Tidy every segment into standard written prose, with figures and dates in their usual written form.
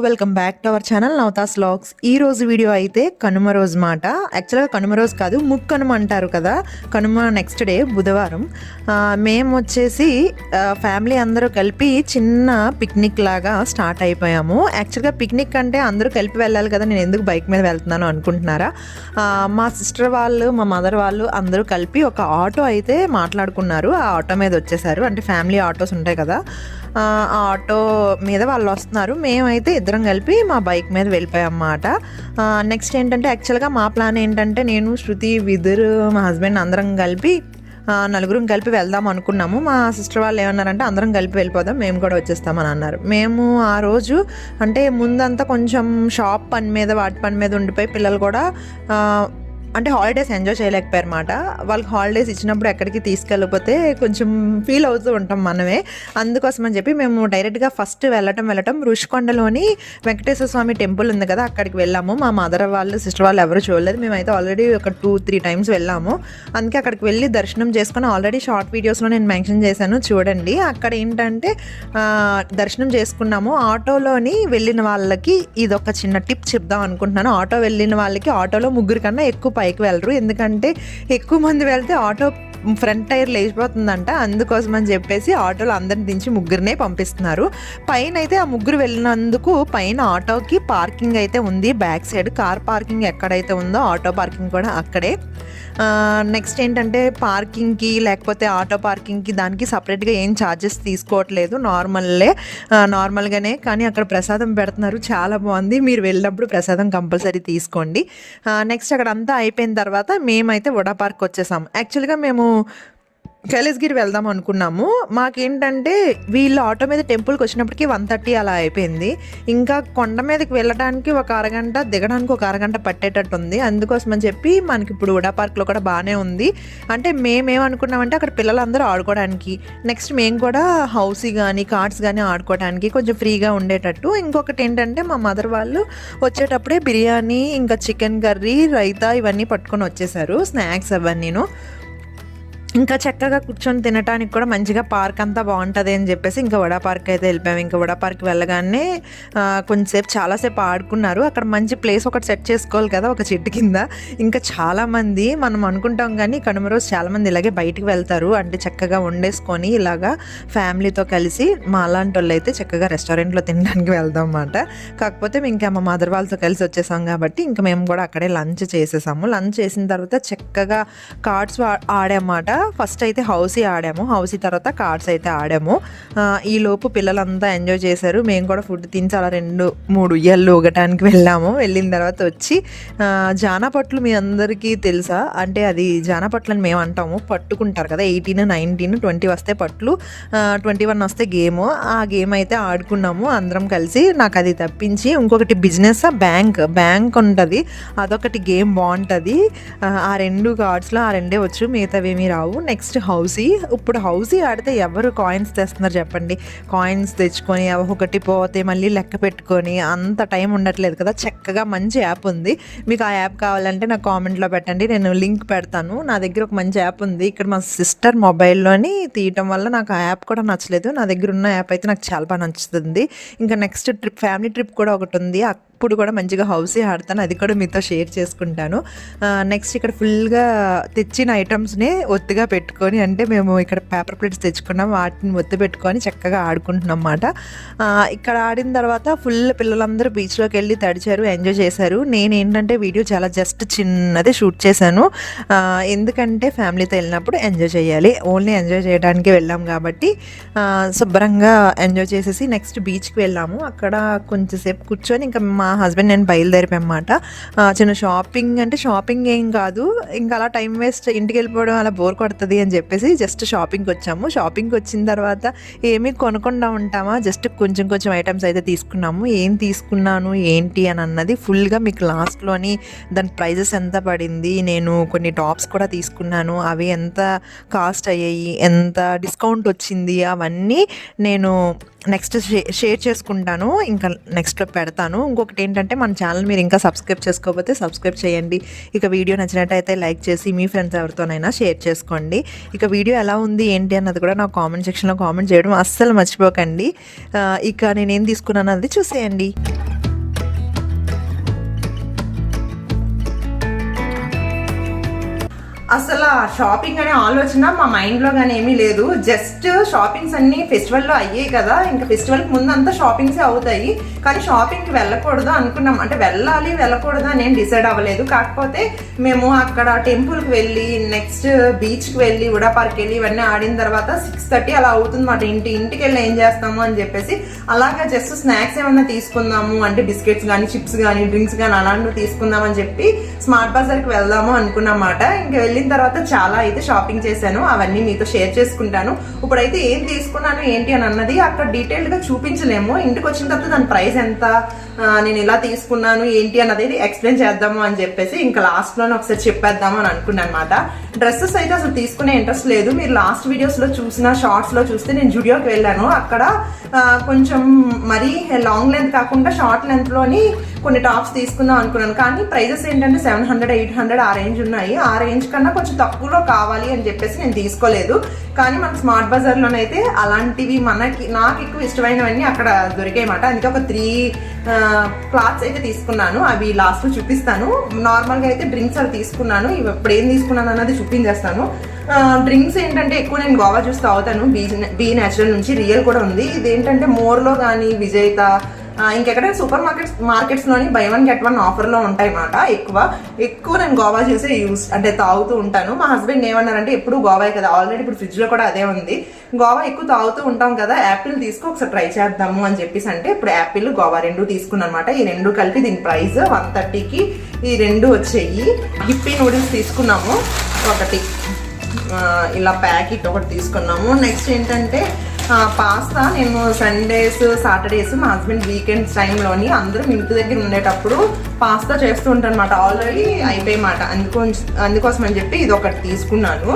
Welcome back to our channel Navathas vlogs. ఈ రోజు video అయితే కనుమ రోజు మాట. యాక్చువల్గా కనుమ రోజు కాదు, ముక్కనుమ అంటారు కదా. కనుమ నెక్స్ట్ డే బుధవారం. మేము వచ్చేసి ఫ్యామిలీ అందరూ కలిపి చిన్న పిక్నిక్ లాగా స్టార్ట్ అయిపోయాము. యాక్చువల్గా పిక్నిక్ అంటే అందరూ కలిపి వెళ్ళాలి కదా, నేను ఎందుకు బైక్ మీద వెళ్తున్నాను అనుకుంటున్నారా? మా సిస్టర్ వాళ్ళు, మా మదర్ వాళ్ళు అందరూ కలిపి ఒక ఆటో అయితే మాట్లాడుకున్నారు. ఆ ఆటో మీద వచ్చేసారు. అంటే ఫ్యామిలీ ఆటోస్ ఉంటాయి కదా, ఆ ఆటో మీద వాళ్ళు వస్తున్నారు. మేమైతే ఇద్దరం కలిపి మా బైక్ మీద వెళ్ళిపోయాం అన్నమాట. నెక్స్ట్ ఏంటంటే, యాక్చువల్గా మా ప్లాన్ ఏంటంటే, నేను శృతి, విదుర్, మా హస్బెండ్ అందరం కలిపి నలుగురం కలిపి వెళ్దాం అనుకున్నాము. మా సిస్టర్ వాళ్ళు ఏమన్నారంటే, అందరం కలిపి వెళ్ళిపోదాం, మేము కూడా వచ్చేస్తామని అన్నారు. మేము ఆ రోజు అంటే ముందంతా కొంచెం షాప్ పని మీద, వాటి పని మీద ఉండిపోయి పిల్లలు కూడా అంటే హాలిడేస్ ఎంజాయ్ చేయలేకపోయారు అన్నమాట. వాళ్ళకి హాలిడేస్ ఇచ్చినప్పుడు ఎక్కడికి తీసుకెళ్ళిపోతే కొంచెం ఫీల్ అవుతూ ఉంటాం మనమే. అందుకోసం అని చెప్పి మేము డైరెక్ట్గా ఫస్ట్ వెళ్ళటం రుషికొండలోని వెంకటేశ్వర స్వామి టెంపుల్ ఉంది కదా, అక్కడికి వెళ్ళాము. మా మదర్ వాళ్ళు, సిస్టర్ వాళ్ళు ఎవరు చూడలేదు. మేమైతే ఆల్రెడీ ఒక 2-3 టైమ్స్ వెళ్ళాము. అందుకే అక్కడికి వెళ్ళి దర్శనం చేసుకొని ఆల్రెడీ షార్ట్ వీడియోస్లో నేను మెన్షన్ చేశాను, చూడండి. అక్కడ ఏంటంటే దర్శనం చేసుకున్నాము. ఆటోలోని వెళ్ళిన వాళ్ళకి ఇది ఒక చిన్న టిప్ చెప్దాం అనుకుంటున్నాను. ఆటో వెళ్ళిన వాళ్ళకి ఆటోలో ముగ్గురు కన్నా ఎక్కువ పైకి వెళ్ళరు, ఎందుకంటే ఎక్కువ మంది వెళ్తే ఆటో ఫ్రంట్ టైర్ లేచిపోతుందంట. అందుకోసం అని చెప్పేసి ఆటోలో అందరిని దించి ముగ్గురినే పంపిస్తున్నారు. పైన అయితే ఆ ముగ్గురు వెళ్ళినందుకు పైన ఆటోకి పార్కింగ్ అయితే ఉంది. బ్యాక్ సైడ్ కార్ పార్కింగ్ ఎక్కడైతే ఉందో ఆటో పార్కింగ్ కూడా అక్కడే. నెక్స్ట్ ఏంటంటే, పార్కింగ్కి లేకపోతే ఆటో పార్కింగ్కి దానికి సపరేట్గా ఏం ఛార్జెస్ తీసుకోవట్లేదు, నార్మల్గానే. కానీ అక్కడ ప్రసాదం పెడుతున్నారు, చాలా బాగుంది. మీరు వెళ్ళినప్పుడు ప్రసాదం కంపల్సరీ తీసుకోండి. నెక్స్ట్ అక్కడ అంతా అయిపోయిన తర్వాత మేమైతే వడా పార్క్ వచ్చేసాం. యాక్చువల్గా మేము కైలాసగిరి వెళ్దాం అనుకున్నాము. మాకేంటంటే వీళ్ళు ఆటో మీద టెంపుల్కి వచ్చినప్పటికీ 1:30 అలా అయిపోయింది. ఇంకా కొండ మీదకి వెళ్ళడానికి ఒక అరగంట, దిగడానికి ఒక అరగంట పట్టేటట్టు ఉంది. అందుకోసం అని చెప్పి మనకి ఇప్పుడు వడా పార్క్లో కూడా బాగానే ఉంది. అంటే మేమేమనుకున్నామంటే, అక్కడ పిల్లలందరూ ఆడుకోవడానికి, నెక్స్ట్ మేము కూడా హౌసీ కానీ కార్డ్స్ కానీ ఆడుకోవడానికి కొంచెం ఫ్రీగా ఉండేటట్టు. ఇంకొకటి ఏంటంటే, మా మదర్ వాళ్ళు వచ్చేటప్పుడే బిర్యానీ, ఇంకా చికెన్ కర్రీ, రైతా ఇవన్నీ పట్టుకొని వచ్చేసారు, స్నాక్స్ అవన్నీను. ఇంకా చక్కగా కూర్చొని తినడానికి కూడా మంచిగా పార్క్ అంతా బాగుంటుంది అని చెప్పేసి ఇంకా వడా పార్క్ అయితే వెళ్ళిపోయాము. ఇంకా వడా పార్క్ వెళ్ళగానే కొంచెంసేపు చాలాసేపు ఆడుకున్నారు. అక్కడ మంచి ప్లేస్ ఒకటి సెట్ చేసుకోవాలి కదా, ఒక చెట్టు కింద. ఇంకా చాలామంది మనం అనుకుంటాం కానీ కనుమ రోజు చాలామంది ఇలాగే బయటికి వెళ్తారు. అంటే చక్కగా వండేసుకొని ఇలాగా ఫ్యామిలీతో కలిసి, మా అలాంటి వాళ్ళు అయితే చక్కగా రెస్టారెంట్లో తినడానికి వెళ్దాం అన్నమాట. కాకపోతే ఇంకా మా మదర్ వాళ్ళతో కలిసి వచ్చేసాం కాబట్టి ఇంకా మేము కూడా అక్కడే లంచ్ చేసేసాము. లంచ్ చేసిన తర్వాత చక్కగా కార్డ్స్ ఆడామన్నమాట. ఫస్ట్ అయితే హౌసీ ఆడాము, హౌసీ తర్వాత కార్డ్స్ అయితే ఆడాము. ఈ లోపు పిల్లలంతా ఎంజాయ్ చేశారు. మేము కూడా ఫుడ్ తిని అలా 2-3 ఉయ్యాలు ఊగటానికి వెళ్ళాము. వెళ్ళిన తర్వాత వచ్చి జానపట్లు మీ అందరికీ తెలుసా? అంటే అది జానపట్లు అని మేము అంటాము. పట్టుకుంటారు కదా, 18, 19, 20 వస్తే పట్లు, 21 వస్తే గేమ్. ఆ గేమ్ అయితే ఆడుకున్నాము అందరం కలిసి. నాకు అది తప్పించి ఇంకొకటి బిజినెస్ బ్యాంక్ ఉంటుంది, అదొకటి గేమ్ బాగుంటుంది. ఆ 2 కార్డ్స్లో ఆ 2 వచ్చు, మిగతావేమీ రావు. Next housie. ఇప్పుడు హౌసీ ఆడితే ఎవరు కాయిన్స్ తెస్తున్నారు చెప్పండి? కాయిన్స్ తెచ్చుకొని ఒకటి పోతే మళ్ళీ లెక్క పెట్టుకొని అంత టైం ఉండట్లేదు కదా. చక్కగా మంచి యాప్ ఉంది. మీకు ఆ యాప్ కావాలంటే నాకు కామెంట్లో పెట్టండి, నేను లింక్ పెడతాను. నా దగ్గర ఒక మంచి యాప్ ఉంది. ఇక్కడ మా సిస్టర్ మొబైల్లోని తీయటం వల్ల నాకు ఆ యాప్ కూడా నచ్చలేదు. నా దగ్గర ఉన్న యాప్ అయితే నాకు చాలా బాగా నచ్చుతుంది. ఇంకా నెక్స్ట్ ఫ్యామిలీ ట్రిప్ కూడా ఒకటి ఉంది, అప్పుడు కూడా మంచిగా హౌసీ ఆడతాను, అది కూడా మీతో షేర్ చేసుకుంటాను. నెక్స్ట్ ఇక్కడ ఫుల్గా తెచ్చిన ఐటమ్స్ని ఒత్తుగా పెట్టుకొని, అంటే మేము ఇక్కడ పేపర్ ప్లేట్స్ తెచ్చుకున్నాం, వాటిని ఒత్తి పెట్టుకొని చక్కగా ఆడుకుంటున్నాం అన్నమాట. ఇక్కడ ఆడిన తర్వాత ఫుల్ పిల్లలందరూ బీచ్లోకి వెళ్ళి తడిచారు, ఎంజాయ్ చేశారు. నేనేంటంటే వీడియో చాలా జస్ట్ చిన్నదే షూట్ చేశాను, ఎందుకంటే ఫ్యామిలీతో వెళ్ళినప్పుడు ఎంజాయ్ చేయాలి, ఓన్లీ ఎంజాయ్ చేయడానికి వెళ్ళాం కాబట్టి శుభ్రంగా ఎంజాయ్ చేసేసి నెక్స్ట్ బీచ్కి వెళ్ళాము. అక్కడ కొంచెంసేపు కూర్చొని ఇంకా మా హస్బెండ్ నేను బయలుదేరిపోయామాట. చిన్న షాపింగ్ ఏం కాదు, ఇంకా అలా టైం వేస్ట్, ఇంటికి వెళ్ళిపోవడం అలా బోర్ కొడుతుంది అని చెప్పేసి జస్ట్ షాపింగ్కి వచ్చాము. షాపింగ్కి వచ్చిన తర్వాత ఏమీ కొనకుండా ఉంటామా, జస్ట్ కొంచెం ఐటమ్స్ అయితే తీసుకున్నాము. ఏం తీసుకున్నాను ఏంటి అని అన్నది ఫుల్గా మీకు లాస్ట్లోని దాని ప్రైజెస్ ఎంత పడింది, నేను కొన్ని టాప్స్ కూడా తీసుకున్నాను, అవి ఎంత కాస్ట్ అయ్యాయి, ఎంత డిస్కౌంట్ వచ్చింది, అవన్నీ నేను నెక్స్ట్ షేర్ చేసుకుంటాను, ఇంకా నెక్స్ట్లో పెడతాను. ఇంకొకటి ఏంటంటే, మన ఛానల్ మీరు ఇంకా సబ్స్క్రైబ్ చేసుకోకపోతే సబ్స్క్రైబ్ చేయండి. ఇక వీడియో నచ్చినట్టయితే లైక్ చేసి మీ ఫ్రెండ్స్ ఎవరితోనైనా షేర్ చేసుకోండి. ఇక వీడియో ఎలా ఉంది ఏంటి అన్నది కూడా నాకు కామెంట్ సెక్షన్లో కామెంట్ చేయడం అస్సలు మర్చిపోకండి. ఇక నేనేం తీసుకున్నాను అన్నది చూసేయండి. అసలు షాపింగ్ అనే ఆలోచన మా మైండ్లో కానీ ఏమీ లేదు. జస్ట్ షాపింగ్స్ అన్ని ఫెస్టివల్లో అయ్యాయి కదా, ఇంకా ఫెస్టివల్కి ముందు అంతా షాపింగ్సే అవుతాయి. కానీ షాపింగ్కి వెళ్ళకూడదు అనుకున్నాం, అంటే వెళ్ళాలి వెళ్ళకూడదు అని ఏం డిసైడ్ అవ్వలేదు. కాకపోతే మేము అక్కడ టెంపుల్కి వెళ్ళి నెక్స్ట్ బీచ్కి వెళ్ళి ఉడా పార్క్ వెళ్ళి ఇవన్నీ ఆడిన తర్వాత 6:30 అలా అవుతుంది మాట. ఇంటికి వెళ్ళి ఏం చేస్తాము అని చెప్పేసి అలాగా జస్ట్ స్నాక్స్ ఏమన్నా తీసుకుందాము, అంటే బిస్కెట్స్ కానీ చిప్స్ కానీ డ్రింక్స్ కానీ అలాంటివి తీసుకుందామని చెప్పి స్మార్ట్ బజార్కి వెళ్దాము అనుకున్నమాట. ఇంకా వెళ్ళిన తర్వాత చాలా అయితే షాపింగ్ చేశాను, అవన్నీ మీతో షేర్ చేసుకుంటాను. ఇప్పుడైతే ఏం తీసుకున్నాను ఏంటి అని అన్నది అక్కడ డీటెయిల్గా చూపించలేము. ఇంటికి వచ్చిన తర్వాత దాని ప్రైస్ ఎంత, నేను ఇలా తీసుకున్నాను ఏంటి అన్నది ఎక్స్ప్లెయిన్ చేద్దాము అని చెప్పేసి ఇంకా లాస్ట్లోనే ఒకసారి చెప్పేద్దాము అని అనుకున్నాను అనమాట. డ్రెస్సెస్ అయితే అసలు తీసుకునే ఇంట్రెస్ట్ లేదు. మీరు లాస్ట్ వీడియోస్లో చూసిన షార్ట్స్లో చూస్తే నేను జుడియోకి వెళ్ళాను. అక్కడ కొంచెం మరీ లాంగ్ లెంత్ కాకుండా షార్ట్ లెంత్లోని కొన్ని టాప్స్ తీసుకుందాం అనుకున్నాను. కానీ ప్రైజెస్ ఏంటంటే 700, 800 ఆ రేంజ్ ఉన్నాయి. ఆ రేంజ్ కన్నా కొంచెం తక్కువలో కావాలి అని చెప్పేసి నేను తీసుకోలేదు. కానీ మనకు స్మార్ట్ బజార్లోనైతే అలాంటివి నాకు ఎక్కువ ఇష్టమైనవన్నీ అక్కడ దొరికాయన్నమాట. అందుకే ఒక 3 క్లాత్స్ అయితే తీసుకున్నాను, అవి లాస్ట్లో చూపిస్తాను. నార్మల్గా అయితే డ్రింక్స్ అవి తీసుకున్నాను. ఇప్పుడు ఏం తీసుకున్నాను అన్నది చూపించేస్తాను. డ్రింక్స్ ఏంటంటే ఎక్కువ నేను గోవా జ్యూస్ తాగుతాను, బీ న్యాచురల్ నుంచి. రియల్ కూడా ఉంది. ఇదేంటంటే మోర్లో కానీ విజేత ఇంకెక్కడ సూపర్ మార్కెట్స్లోని బై 1 get 1 ఆఫర్లో ఉంటాయి అన్నమాట. ఎక్కువ నేను గోవా జ్యూసే అంటే తాగుతూ ఉంటాను. మా హస్బెండ్ ఏమన్నారంటే ఎప్పుడు గోవా కదా, ఆల్రెడీ ఇప్పుడు ఫ్రిడ్జ్లో కూడా అదే ఉంది, గోవా ఎక్కువ తాగుతూ ఉంటాం కదా, యాపిల్ తీసుకో ఒకసారి ట్రై చేద్దాము అని చెప్పేసి అంటే ఇప్పుడు యాపిల్ గోవా 2 తీసుకున్నాను అనమాట. ఈ 2 కలిపి దీని ప్రైస్ 130కి ఈ 2 వచ్చాయి. హిప్పీ నూడిల్స్ తీసుకున్నాము ఒకటి, ఇలా ప్యాకెట్ ఒకటి తీసుకున్నాము. నెక్స్ట్ ఏంటంటే పాస్తా నేను సండేస్ సాటర్డేస్ మా హస్బెండ్ వీకెండ్స్ టైంలోని అందరం ఇంటి దగ్గర ఉండేటప్పుడు పాస్తా చేస్తూ ఉంటాను అనమాట. ఆల్రెడీ అయిపోయామాట, అందుకోసం అని చెప్పి ఇది ఒకటి తీసుకున్నాను.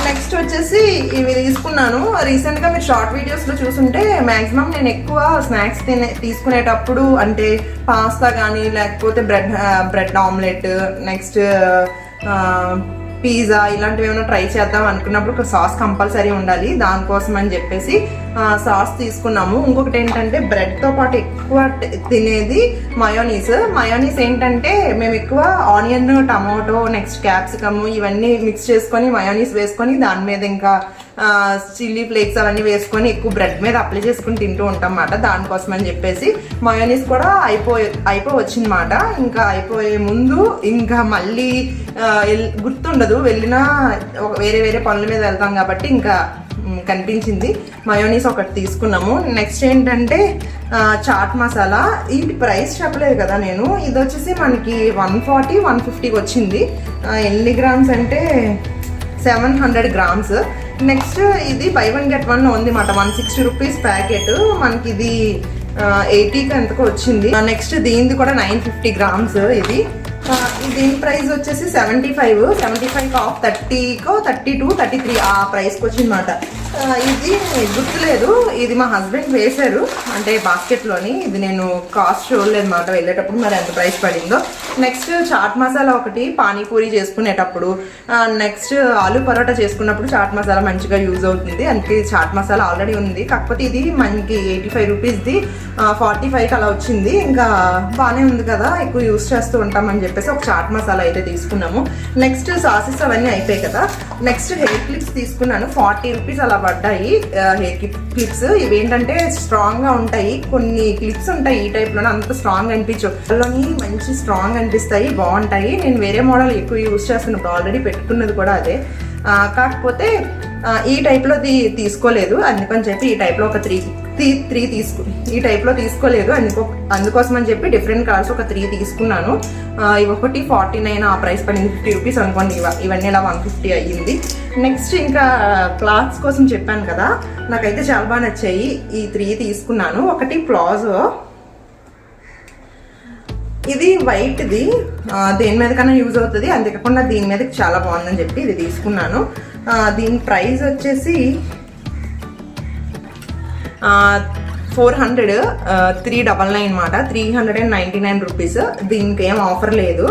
నెక్స్ట్ వచ్చేసి ఇవి తీసుకున్నాను. రీసెంట్గా మీరు షార్ట్ వీడియోస్లో చూసుంటే మ్యాక్సిమం నేను ఎక్కువ స్నాక్స్ తీసుకునేటప్పుడు అంటే పాస్తా కానీ లేకపోతే బ్రెడ్ ఆమ్లెట్ నెక్స్ట్ పిజ్జా ఇలాంటివి ఏమైనా ట్రై చేద్దాం అనుకున్నప్పుడు ఒక సాస్ కంపల్సరీ ఉండాలి. దానికోసం అని చెప్పేసి సాస్ తీసుకున్నాము. ఇంకొకటి ఏంటంటే బ్రెడ్తో పాటు ఎక్కువ తినేది మయోనీస్ ఏంటంటే మేము ఎక్కువ ఆనియన్, టమాటో నెక్స్ట్ క్యాప్సికమ్ ఇవన్నీ మిక్స్ చేసుకొని మయోనీస్ వేసుకొని దాని మీద ఇంకా చిల్లీ ఫ్లేక్స్ అవన్నీ వేసుకొని ఎక్కువ బ్రెడ్ మీద అప్లై చేసుకుని తింటూ ఉంటాం అన్నమాట. దానికోసం అని చెప్పేసి మయోనీస్ కూడా వచ్చిందన్నమాట. ఇంకా అయిపోయే ముందు ఇంకా మళ్ళీ గుర్తుండదు, వెళ్ళినా వేరే పనుల మీద వెళ్తాం కాబట్టి ఇంకా కనిపించింది. మయోనీస్ ఒకటి తీసుకున్నాము. నెక్స్ట్ ఏంటంటే చాట్ మసాలా, ఈ ప్రైస్ చెప్పలేదు కదా నేను. ఇది వచ్చేసి మనకి 140, 150కి వచ్చింది. ఎన్ని గ్రామ్స్ అంటే 700 grams. నెక్స్ట్ ఇది బై 1 get 1 ఉంది అన్నమాట. 160 రూపీస్ ప్యాకెట్, మనకి ఇది 80కి ఎంతకో వచ్చింది. నెక్స్ట్ దీనిది కూడా 950 grams. దీని ప్రైస్ వచ్చేసి 75 ఆఫ్ 30కో 32, 33 ఆ ప్రైస్కి వచ్చిందన్నమాట. ఇది గుర్తులేదు, ఇది మా హస్బెండ్ వేశారు అంటే బాస్కెట్లోని. ఇది నేను కాస్ట్ చూడలేదు అన్నమాట వెళ్ళేటప్పుడు, మరి ఎంత ప్రైస్ పడిందో. నెక్స్ట్ చాట్ మసాలా ఒకటి పానీపూరి చేసుకునేటప్పుడు, నెక్స్ట్ ఆలు పరోటా చేసుకున్నప్పుడు చాట్ మసాలా మంచిగా యూజ్ అవుతుంది. అందుకే చాట్ మసాలా ఆల్రెడీ ఉంది, కాకపోతే ఇది మనకి 85 రూపీస్ది 45కి అలా వచ్చింది. ఇంకా బాగానే ఉంది కదా, ఎక్కువ యూజ్ చేస్తూ ఉంటామని చెప్పేసి ఒక చాట్ మసాలా అయితే తీసుకున్నాము. నెక్స్ట్ సాసెస్ అవన్నీ అయిపోయాయి కదా. నెక్స్ట్ హెయిర్ క్లిప్స్ తీసుకున్నాను, 40 రూపీస్ అలా పడ్డాయి. హెయిర్ క్లిప్స్ ఇవి ఏంటంటే స్ట్రాంగ్గా ఉంటాయి. కొన్ని క్లిప్స్ ఉంటాయి ఈ టైప్లోనే, అంత స్ట్రాంగ్ అనిపించవు, అందులోని మంచి స్ట్రాంగ్ అనిపిస్తాయి, బాగుంటాయి. నేను వేరే మోడల్ ఎక్కువ యూజ్ చేస్తున్నాను, ఆల్రెడీ పెట్టుకున్నది కూడా అదే. కాకపోతే ఈ టైప్లోది తీసుకోలేదు, అందుకని చెప్పి ఈ టైప్లో ఒక త్రీ ఈ టైప్లో తీసుకోలేదు, అందుకోసం అని చెప్పి డిఫరెంట్ కలర్స్ ఒక 3 తీసుకున్నాను. ఇవి ఒకటి 49 ఆ ప్రైస్ పడింది, 50 రూపీస్ అనుకోండి. ఇవన్నీ ఇలా 150 అయ్యింది. నెక్స్ట్ ఇంకా క్లాత్స్ కోసం చెప్పాను కదా, నాకైతే చాలా బాగా నచ్చాయి. ఈ 3 తీసుకున్నాను. ఒకటి ప్లాజో, ఇది వైట్ది, దేని మీద కన్నా యూజ్ అవుతుంది, అంతేకాకుండా దీని మీద చాలా బాగుందని చెప్పి ఇది తీసుకున్నాను. దీని ప్రైస్ వచ్చేసి 400, 399 అన్నమాట, 399 రూపీస్. దీనికి ఏం ఆఫర్ లేదు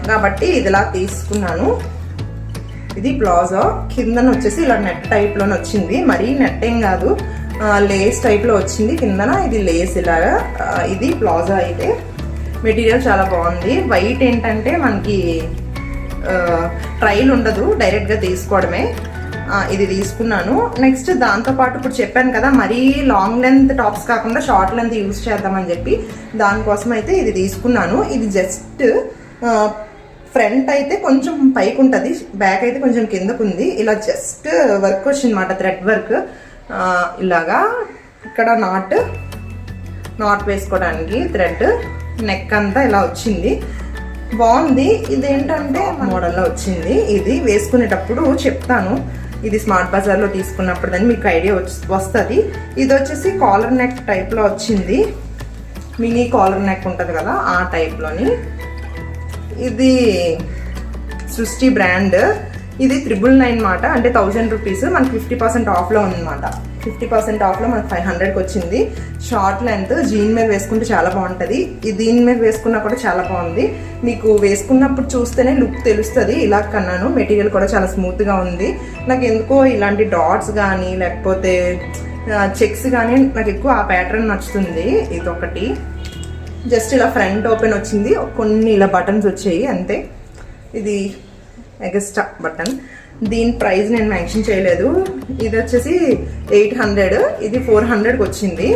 కాబట్టి ఇదిలా తీసుకున్నాను. ఇది ప్లాజో, కిందన వచ్చేసి ఇలా నెట్ టైప్లోనే వచ్చింది, మరీ నెట్ ఏం కాదు, లేస్ టైప్లో వచ్చింది కిందన. ఇది లేస్ ఇలాగా. ఇది ప్లాజో అయితే మెటీరియల్ చాలా బాగుంది. వైట్ ఏంటంటే మనకి ట్రైల్ ఉండదు, డైరెక్ట్గా తీసుకోవడమే. ఇది తీసుకున్నాను. నెక్స్ట్ దాంతోపాటు ఇప్పుడు చెప్పాను కదా, మరీ లాంగ్ లెంత్ టాప్స్ కాకుండా షార్ట్ లెంత్ యూజ్ చేద్దామని చెప్పి దానికోసం అయితే ఇది తీసుకున్నాను. ఇది జస్ట్ ఫ్రంట్ అయితే కొంచెం పైకి ఉంటుంది, బ్యాక్ అయితే కొంచెం కిందకు ఉంది. ఇలా జస్ట్ వర్క్ వచ్చింది అన్నమాట, థ్రెడ్ వర్క్. ఇలాగా ఇక్కడ నాట్ వేసుకోవడానికి థ్రెడ్, నెక్ అంతా ఇలా వచ్చింది, బాగుంది. ఇదేంటంటే మోడల్లో వచ్చింది. ఇది వేసుకునేటప్పుడు చెప్తాను, ఇది స్మార్ట్ బజార్లో తీసుకున్నప్పుడు దాన్ని మీకు ఐడియా వస్తుంది. ఇది వచ్చేసి కాలర్ నెక్ టైప్లో వచ్చింది, మినీ కాలర్ నెక్ ఉంటుంది కదా ఆ టైప్లోని. ఇది సృష్టి బ్రాండ్. ఇది 999 మాట, అంటే 1000 రూపీస్. మనకి 50% ఆఫ్లో ఉందన్నమాట. 50% ఆఫ్లో మనకు 500కి వచ్చింది. షార్ట్ లెంత్ జీన్ మీద వేసుకుంటే చాలా బాగుంటుంది. దీని మీద వేసుకున్నా కూడా చాలా బాగుంది. మీకు వేసుకున్నప్పుడు చూస్తేనే లుక్ తెలుస్తుంది. ఇలా కన్నాను, మెటీరియల్ కూడా చాలా స్మూత్గా ఉంది. నాకు ఎందుకో ఇలాంటి డాట్స్ కానీ లేకపోతే చెక్స్ కానీ నాకు ఎక్కువ ఆ ప్యాటర్న్ నచ్చుతుంది. ఇదొకటి జస్ట్ ఇలా ఫ్రంట్ ఓపెన్ వచ్చింది, కొన్ని ఇలా బటన్స్ వచ్చాయి అంతే. ఇది ఎగస్ట్రా బటన్. దీని ప్రైస్ నేను మెన్షన్ చేయలేదు. ఇది వచ్చేసి 800, ఇది 400కి వచ్చింది.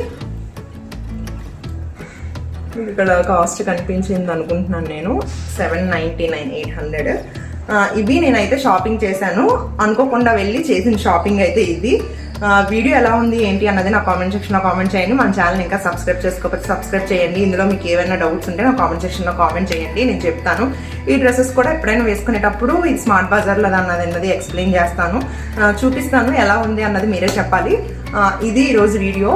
ఇక్కడ కాస్ట్ కనిపించింది అనుకుంటున్నాను నేను, 799, 800. ఇవి నేనైతే షాపింగ్ చేశాను, అనుకోకుండా వెళ్ళి చేసిన షాపింగ్ అయితే ఇది. వీడియో ఎలా ఉంది ఏంటి అన్నది నా కామెంట్ సెక్షన్లో కామెంట్ చేయండి. మన ఛానల్ ఇంకా సబ్స్క్రైబ్ చేసుకోకపోతే సబ్స్క్రైబ్ చేయండి. ఇందులో మీకు ఏమైనా డౌట్స్ ఉంటే నా కామెంట్ సెక్షన్లో కామెంట్ చేయండి, నేను చెప్తాను. ఈ డ్రెస్సెస్ కూడా ఎప్పుడైనా వేసుకునేటప్పుడు ఇది స్మార్ట్ బజార్లో అన్నది ఎక్స్ప్లెయిన్ చేస్తాను, చూపిస్తాను ఎలా ఉంది అన్నది మీరే చెప్పాలి. ఇది ఈరోజు వీడియో.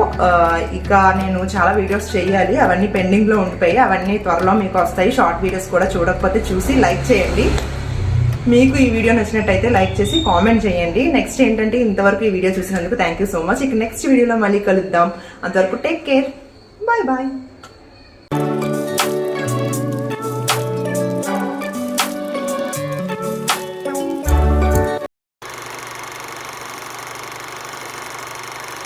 ఇక నేను చాలా వీడియోస్ చేయాలి, అవన్నీ పెండింగ్లో ఉండిపోయి, అవన్నీ త్వరలో మీకు వస్తాయి. షార్ట్ వీడియోస్ కూడా చూడకపోతే చూసి లైక్ చేయండి. మీకు ఈ వీడియో నచ్చినట్టయితే లైక్ చేసి కామెంట్ చేయండి. నెక్స్ట్ ఏంటంటే ఇంతవరకు ఈ వీడియో చూసినందుకు థ్యాంక్ యూ సో మచ్. ఇక నెక్స్ట్ వీడియోలో మళ్ళీ కలుద్దాం. అంతవరకు టేక్ కేర్, బాయ్ బాయ్.